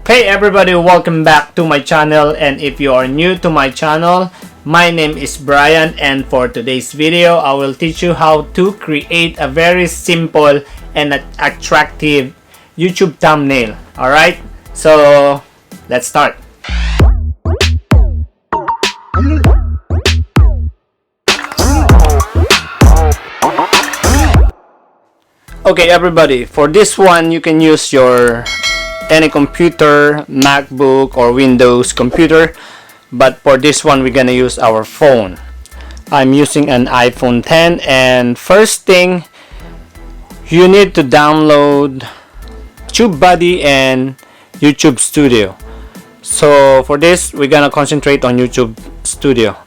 Hey everybody, welcome back to my channel, and if you are new to my channel, my name is Brian, and for today's video I will teach you how to create a very simple and attractive YouTube thumbnail. Alright, so let's start. Okay everybody, for this one you can use your any computer, MacBook or Windows computer, but for this one we're gonna use our phone. I'm using an iPhone 10, and first thing you need to download TubeBuddy and YouTube Studio. So for this we're gonna concentrate on YouTube Studio.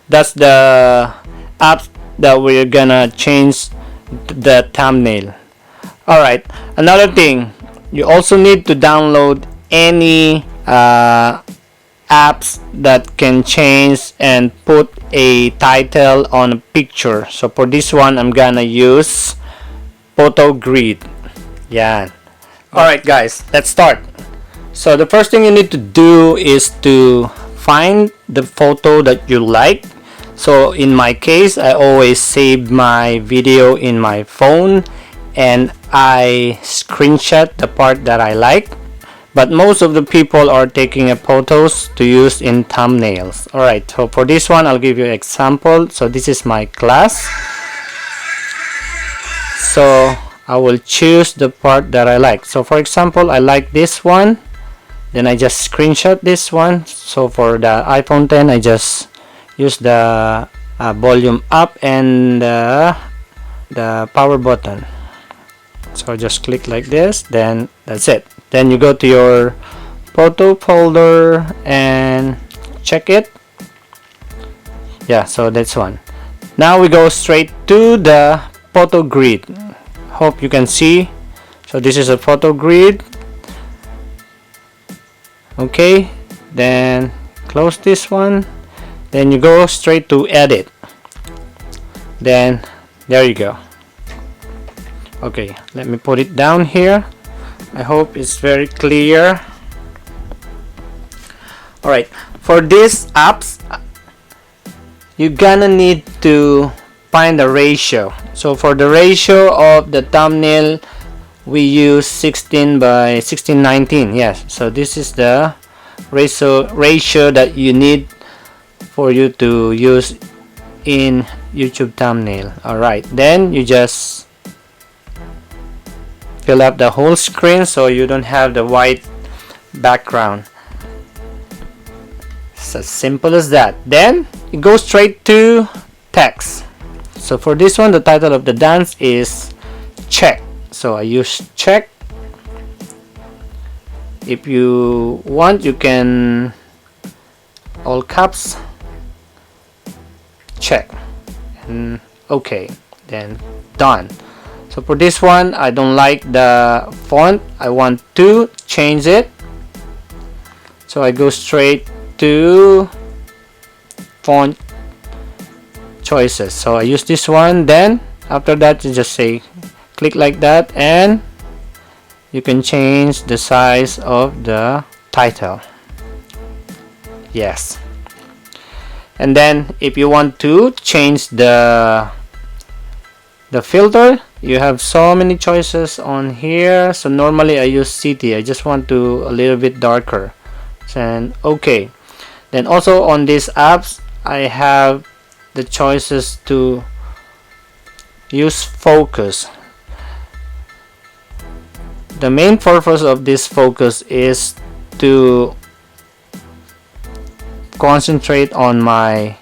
That's the app that we're gonna change the thumbnail. Alright, another thing, you also need to download any apps that can change and put a title on a picture. So for this one I'm gonna use Photo Grid. Yeah. Alright guys, let's start. So the first thing you need to do is to find the photo that you like. So in my case, I always save my video in my phone and I screenshot the part that I like, but most of the people are taking photos to use in thumbnails. Alright, so for this one I'll give you an example. So this is my class, so I will choose the part that I like. So for example, I like this one, then I just screenshot this one. So for the iPhone 10 I just use the volume up and the power button. So just click like this, then that's it. Then you go to your photo folder and check it. Yeah, so that's one. Now we go straight to the photo grid. Hope you can see. So this is a photo grid. Okay, then close this one. Then you go straight to edit. Then there you go. Okay, let me put it down here. I hope it's very clear. Alright, for these apps you're gonna need to find the ratio. So for the ratio of the thumbnail we use 16 by 16:19. Yes, so this is the ratio that you need for you to use in YouTube thumbnail. Alright, then you just fill up the whole screen so you don't have the white background. It's as simple as that. Then you go straight to text. So for this one the title of the dance is check, so I use check. If you want you can all caps check and okay, then done. So for this one I don't like the font, I want to change it, so I go straight to font choices. So I use this one, then after that you just say click like that and you can change the size of the title. Yes, and then if you want to change the filter, you have so many choices on here. So normally I use city, I just want to a little bit darker, and okay. Then also on these apps I have the choices to use focus. The main purpose of this focus is to concentrate on my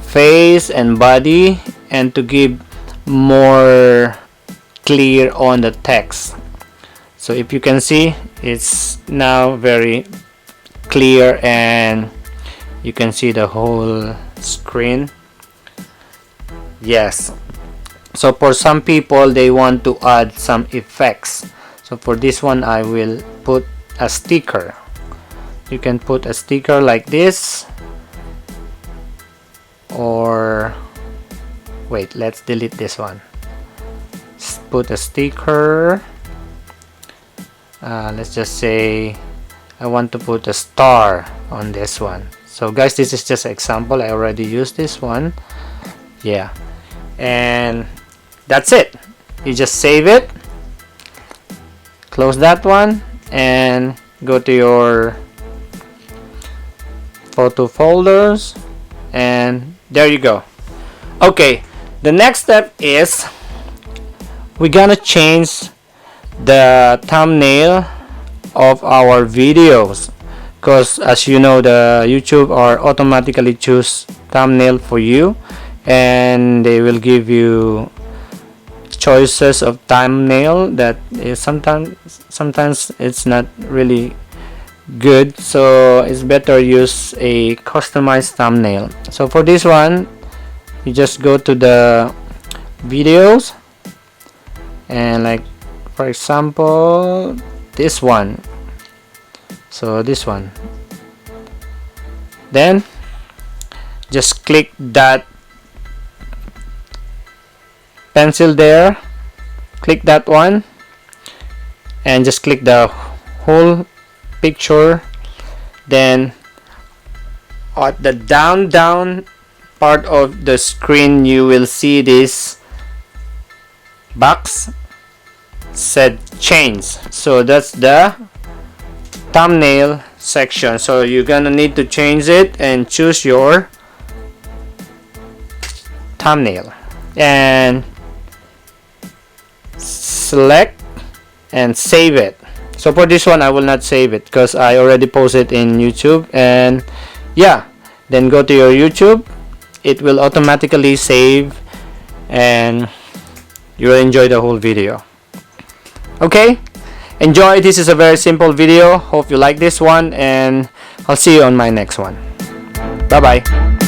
face and body and to give more clear on the text. So if you can see, it's now very clear and you can see the whole screen. Yes, so for some people they want to add some effects. So for this one I will put a sticker. You can put a sticker like this, or wait, let's delete this one. Put a sticker, let's just say I want to put a star on this one. So guys, this is just an example. I already used this one. Yeah, and that's it. You just save it, close that one, and go to your photo folders, and there you go. Okay, the next step is we're gonna change the thumbnail of our videos, because as you know, the YouTube are automatically choose thumbnail for you, and they will give you choices of thumbnail that is sometimes it's not really good, so it's better use a customized thumbnail. So for this one, you just go to the videos, and like for example this one, so this one, then just click that pencil there, click that one, and just click the whole picture. Then at the down part of the screen, you will see this box said change. So that's the thumbnail section. So you're gonna need to change it and choose your thumbnail and select and save it. So for this one, I will not save it because I already posted in YouTube. And yeah, then go to your YouTube, it will automatically save, and you will enjoy the whole video. Okay, enjoy. This is a very simple video. Hope you like this one, and I'll see you on my next one. Bye bye.